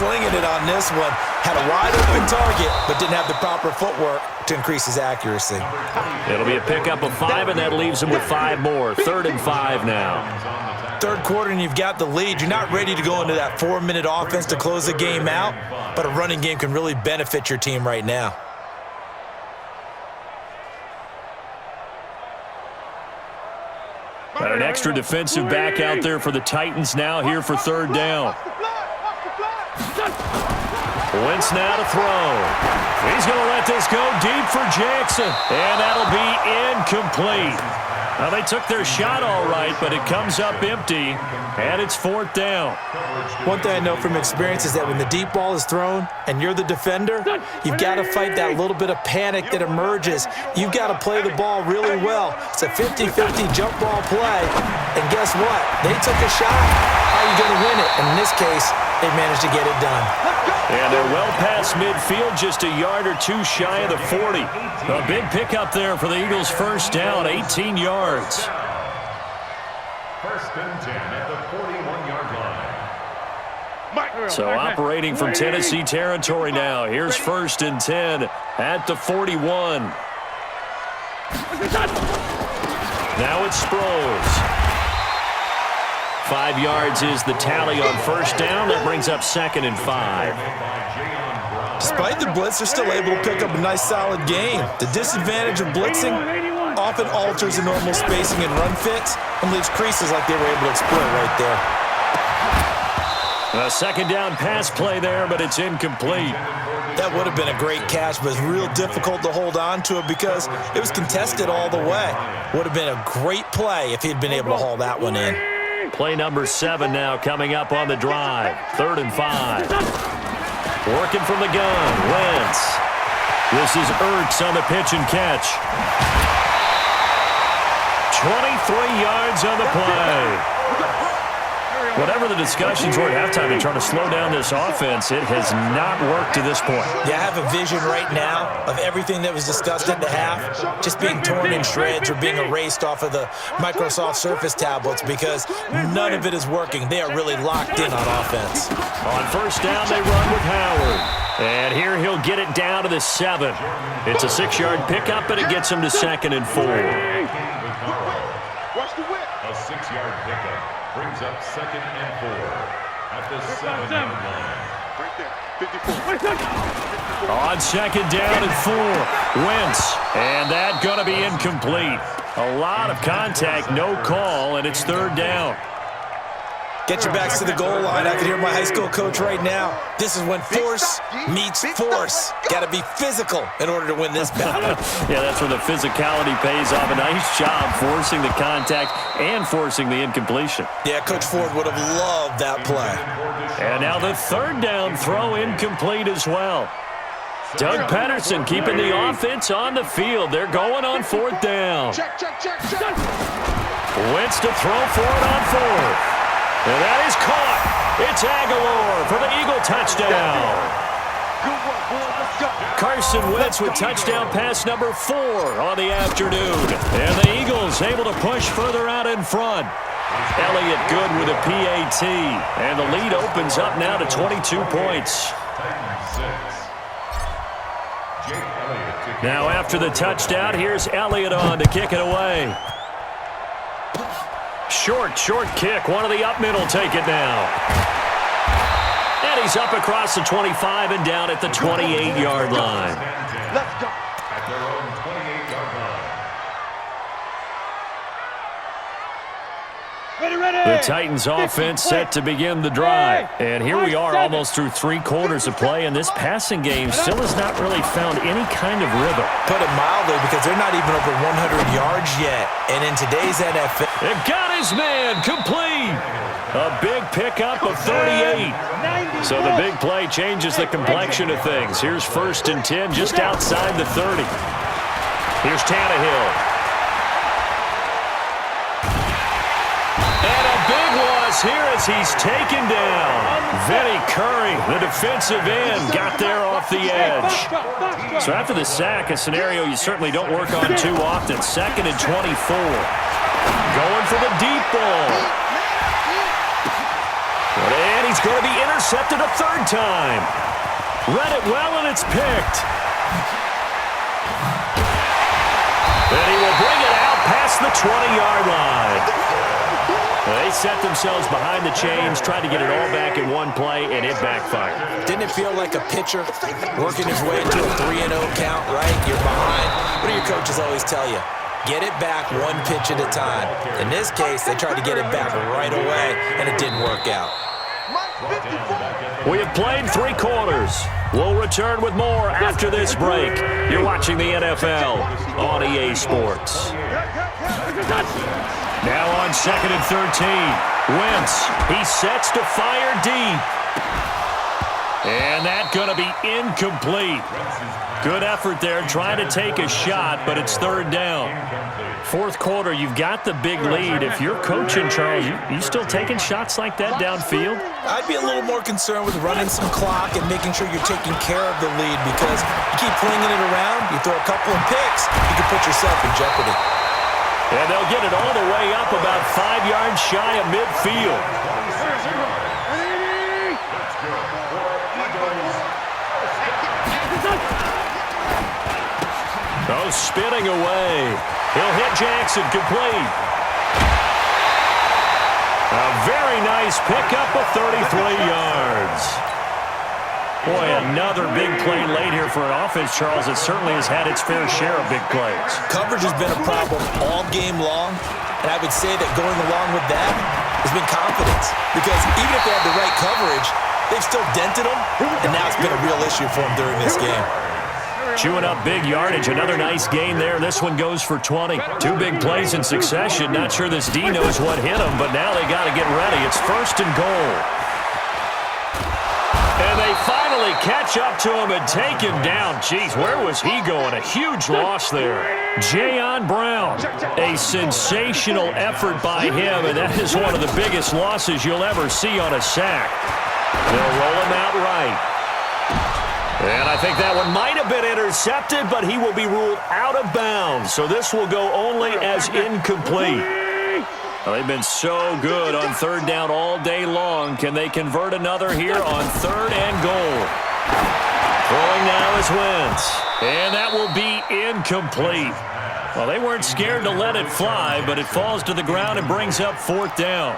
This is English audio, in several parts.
slinging it on this one. Had a wide open target, but didn't have the proper footwork to increase his accuracy. It'll be a pickup of 5, and that leaves him with 5 more. 3rd and 5 now. Third quarter, and you've got the lead. You're not ready to go into that 4-minute offense to close the game out, but a running game can really benefit your team right now. Got an extra defensive back out there for the Titans now here for 3rd down. Wentz now to throw. He's going to let this go deep for Jackson, and that'll be incomplete. Now, they took their shot all right, but it comes up empty, and it's 4th down. One thing I know from experience is that when the deep ball is thrown and you're the defender, you've got to fight that little bit of panic that emerges. You've got to play the ball really well. It's a 50-50 jump ball play, and guess what? They took a shot. How are you going to win it? And in this case, they managed to get it done. And they're well past midfield, just a yard or two shy of the 40. A big pickup there for the Eagles' first down, 18 yards. 1st and 10 at the 41-yard line. So operating from Tennessee territory now. Here's 1st and 10 at the 41. Now it's Sproles. 5 yards is the tally on 1st down. That brings up 2nd and 5. Despite the blitz, they're still able to pick up a nice, solid gain. The disadvantage of blitzing often alters the normal spacing and run fits and leaves creases like they were able to exploit right there. A 2nd down pass play there, but it's incomplete. That would have been a great catch, but it's real difficult to hold on to it because it was contested all the way. Would have been a great play if he'd been able to haul that one in. Play number 7 now coming up on the drive. 3rd and 5. Working from the gun, Wentz. This is Ertz on the pitch and catch. 23 yards on the play. Whatever the discussions were at halftime in trying to slow down this offense, it has not worked to this point. Yeah, I have a vision right now of everything that was discussed at the half just being torn in shreds or being erased off of the Microsoft Surface tablets because none of it is working. They are really locked in on offense. On 1st down, they run with Howard. And here he'll get it down to the 7. It's a 6-yard pickup, and it gets him to 2nd and 4. Watch the whip. A 6-yard pickup brings up 2nd and 4 at the 7-yard line. Right there, 54. On 2nd down and 4, Wentz. And that going to be incomplete. A lot of contact, no call, and it's 3rd down. Get your backs to the goal line. I can hear my high school coach right now. This is when force meets force. Got to be physical in order to win this battle. Yeah, that's where the physicality pays off. A nice job forcing the contact and forcing the incompletion. Yeah, Coach Ford would have loved that play. And now the 3rd down throw incomplete as well. Doug Pederson keeping the offense on the field. They're going on 4th down. Wentz to throw for it on 4th. And that is caught. It's Aguilar for the Eagle touchdown. Carson Wentz with touchdown pass number 4 on the afternoon. And the Eagles able to push further out in front. Elliott good with a PAT. And the lead opens up now to 22 points. Now after the touchdown, here's Elliott on to kick it away. Short kick. One of the up middle take it now. And he's up across the 25 and down at the 28-yard line. Let's go. At their own 28-yard line. The Titans offense set to begin the drive. And here we are almost through 3 quarters of play, and this passing game still has not really found any kind of rhythm. Put it mildly, because they're not even over 100 yards yet. And in today's NFL... It got his man complete. A big pickup of 38. So the big play changes the complexion of things. Here's 1st and 10 just outside the 30. Here's Tannehill. And a big loss here as he's taken down. Vinny Curry, the defensive end, got there off the edge. So after the sack, a scenario you certainly don't work on too often. 2nd and 24. Going for the deep ball. And he he's going to be intercepted a third time. Read it well, and it's picked. And he will bring it out past the 20-yard line. They set themselves behind the chains, tried to get it all back in one play, and it backfired. Didn't it feel like a pitcher working his way into a 3-0 count, right? You're behind. What do your coaches always tell you? Get it back one pitch at a time. In this case, they tried to get it back right away, and it didn't work out. We have played 3 quarters. We'll return with more after this break. You're watching the NFL on EA Sports. Now on 2nd and 13. Wentz, he sets to fire deep. And that's going to be incomplete. Good effort there trying to take a shot, but it's 3rd down. 4th quarter, you've got the big lead. If you're coaching, Charles, you still taking shots like that downfield? I'd be a little more concerned with running some clock and making sure you're taking care of the lead, because you keep flinging it around, you throw a couple of picks, you can put yourself in jeopardy. And they'll get it all the way up about 5 yards shy of midfield. Oh, spinning away. He'll hit Jackson complete. A very nice pickup of 33 yards. Boy, another big play late here for an offense, Charles. It certainly has had its fair share of big plays. Coverage has been a problem all game long, and I would say that going along with that has been confidence. Because even if they had the right coverage, they've still dented them, and now it's been a real issue for them during this game. Chewing up big yardage. Another nice gain there. This one goes for 20. 2 big plays in succession. Not sure this D knows what hit him, but now they got to get ready. It's 1st and goal. And they finally catch up to him and take him down. Jeez, where was he going? A huge loss there. Jayon Brown, a sensational effort by him, and that is one of the biggest losses you'll ever see on a sack. They'll roll him out right. And I think that one might have been intercepted, but he will be ruled out of bounds. So this will go only as incomplete. Well, they've been so good on 3rd down all day long. Can they convert another here on 3rd and goal? Throwing now is Wentz. And that will be incomplete. Well, they weren't scared to let it fly, but it falls to the ground and brings up 4th down.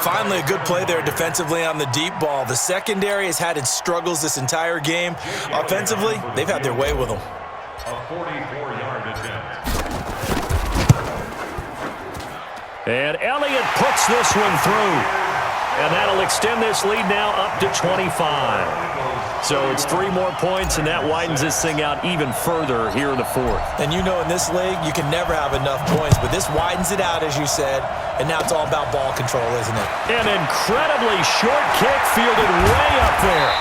Finally, a good play there defensively on the deep ball. The secondary has had its struggles this entire game. Offensively, they've had their way with them. A 44-yard attempt. And Elliott puts this one through. And that'll extend this lead now up to 25. So it's 3 more points, and that widens this thing out even further here in the 4th. And you know in this league, you can never have enough points, but this widens it out, as you said, and now it's all about ball control, isn't it? An incredibly short kick fielded way up there.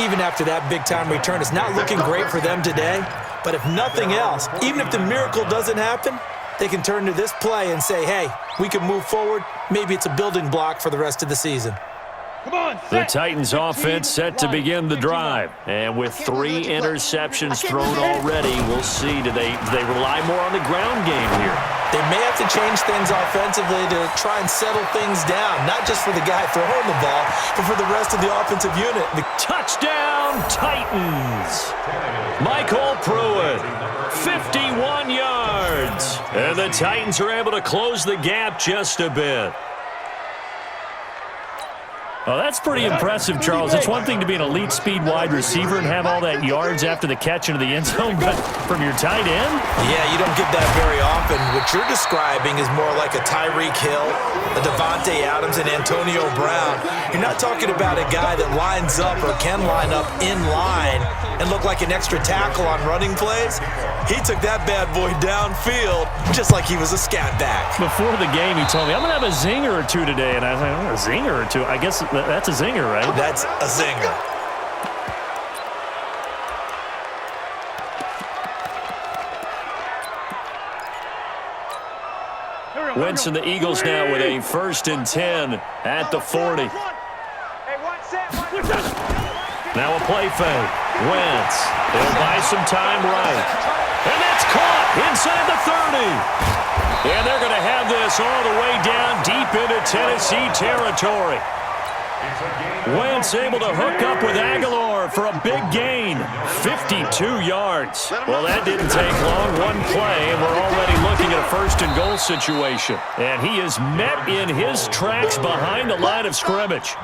Even after that big-time return, it's not looking great for them today, but if nothing else, even if the miracle doesn't happen, they can turn to this play and say, hey, we can move forward. Maybe it's a building block for the rest of the season. The Titans offense set to begin the drive. And with 3 interceptions thrown already, we'll see. Do they rely more on the ground game here? They may have to change things offensively to try and settle things down, not just for the guy throwing the ball, but for the rest of the offensive unit. Touchdown, Titans! Michael Pruitt, 51 yards. And the Titans are able to close the gap just a bit. Well, that's pretty impressive, Charles. It's one thing to be an elite speed wide receiver and have all that yards after the catch into the end zone, but from your tight end? Yeah, you don't get that very often. What you're describing is more like a Tyreek Hill, a Devontae Adams, and Antonio Brown. You're not talking about a guy that lines up or can line up in line and look like an extra tackle on running plays. He took that bad boy downfield just like he was a scat back. Before the game, he told me, I'm going to have a zinger or 2 today. And I was like, oh, a zinger or 2? I guess that's a zinger, right? That's a zinger. Wentz and the Eagles now with a 1st and 10 at the 40. Now a play fake. Wentz. He'll buy some time right. And that's caught inside the 30. And they're going to have this all the way down deep into Tennessee territory. Wentz able to hook up with Aguilar for a big gain. 52 yards. Well, that didn't take long. One play, and we're already looking at a first-and-goal situation. And he is met in his tracks behind the line of scrimmage.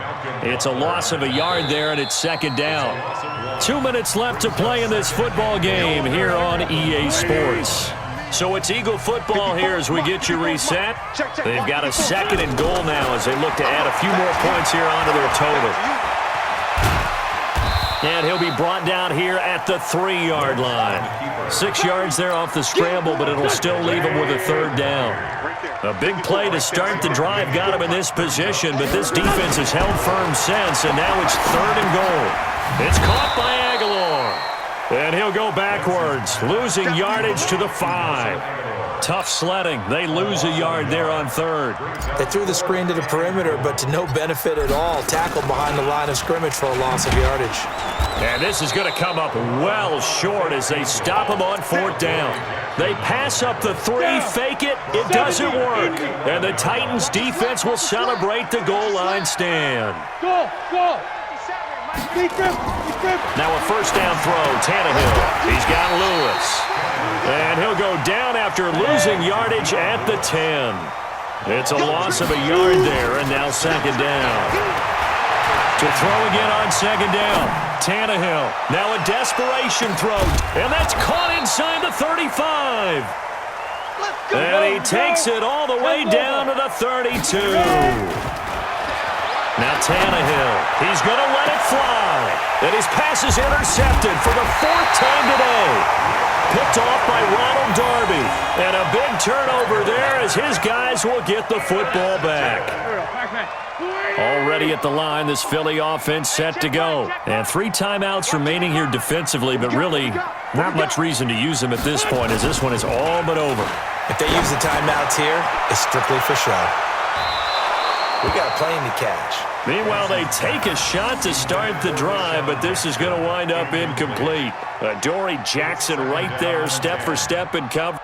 It's a loss of a yard there, and it's second down. 2 minutes left to play in this football game here on EA Sports. So it's Eagle football here as we get you reset. They've got a second and goal now as they look to add a few more points here onto their total. And he'll be brought down here at the 3-yard line. 6 yards there off the scramble, but it'll still leave him with a third down. A big play to start the drive got him in this position, but this defense has held firm since, and now it's third and goal. It's caught by Aguilar. And he'll go backwards, losing yardage to the 5. Tough sledding. They lose a yard there on third. They threw the screen to the perimeter, but to no benefit at all. Tackled behind the line of scrimmage for a loss of yardage. And this is going to come up well short as they stop him on fourth down. They pass up the 3, fake it. It doesn't work. And the Titans defense will celebrate the goal line stand. Go! Now a first down throw, Tannehill. He's got Lewis. And he'll go down after losing yardage at the 10. It's a loss of a yard there, and now second down. To throw again on second down, Tannehill. Now a desperation throw, and that's caught inside the 35. And he takes it all the way down to the 32. Now Tannehill, he's going to let it fly. And his pass is intercepted for the 4th time today. Picked off by Ronald Darby. And a big turnover there as his guys will get the football back. Already at the line, this Philly offense set to go. And 3 timeouts remaining here defensively, but really not much reason to use them at this point as this one is all but over. If they use the timeouts here, it's strictly for show. We got a plane to catch. Meanwhile, they take a shot to start the drive, but this is going to wind up incomplete. Dory Jackson right there, step for step and cover.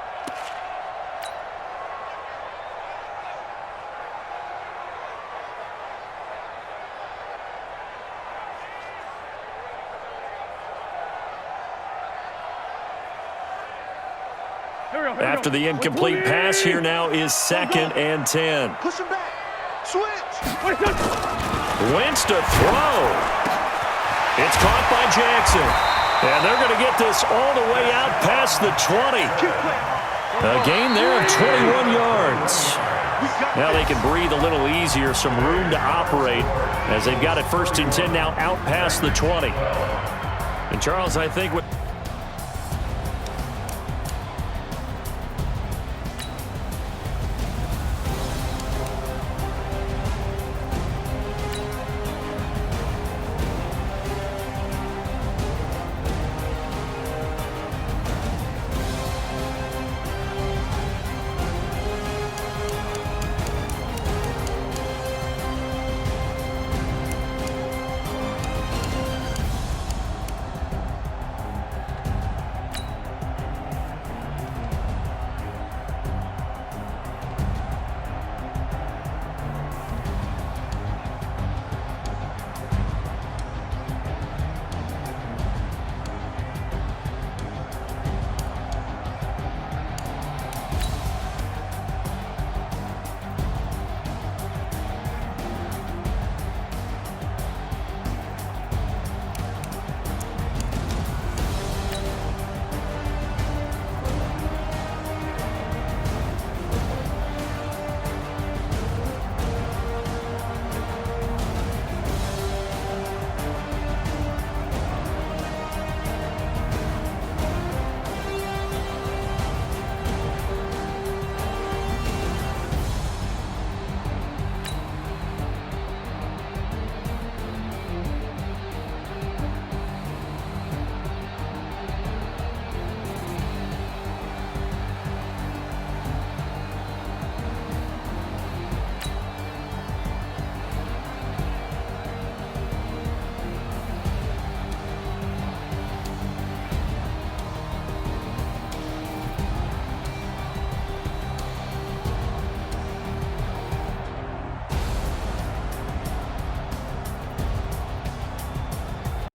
After the incomplete pass, here now is 2nd and 10. Push him back. Switch. Wentz to throw. It's caught by Jackson. And they're going to get this all the way out past the 20. A gain there of 21 yards. Now they can breathe a little easier, some room to operate as they've got it 1st and 10 now out past the 20. And Charles, I think what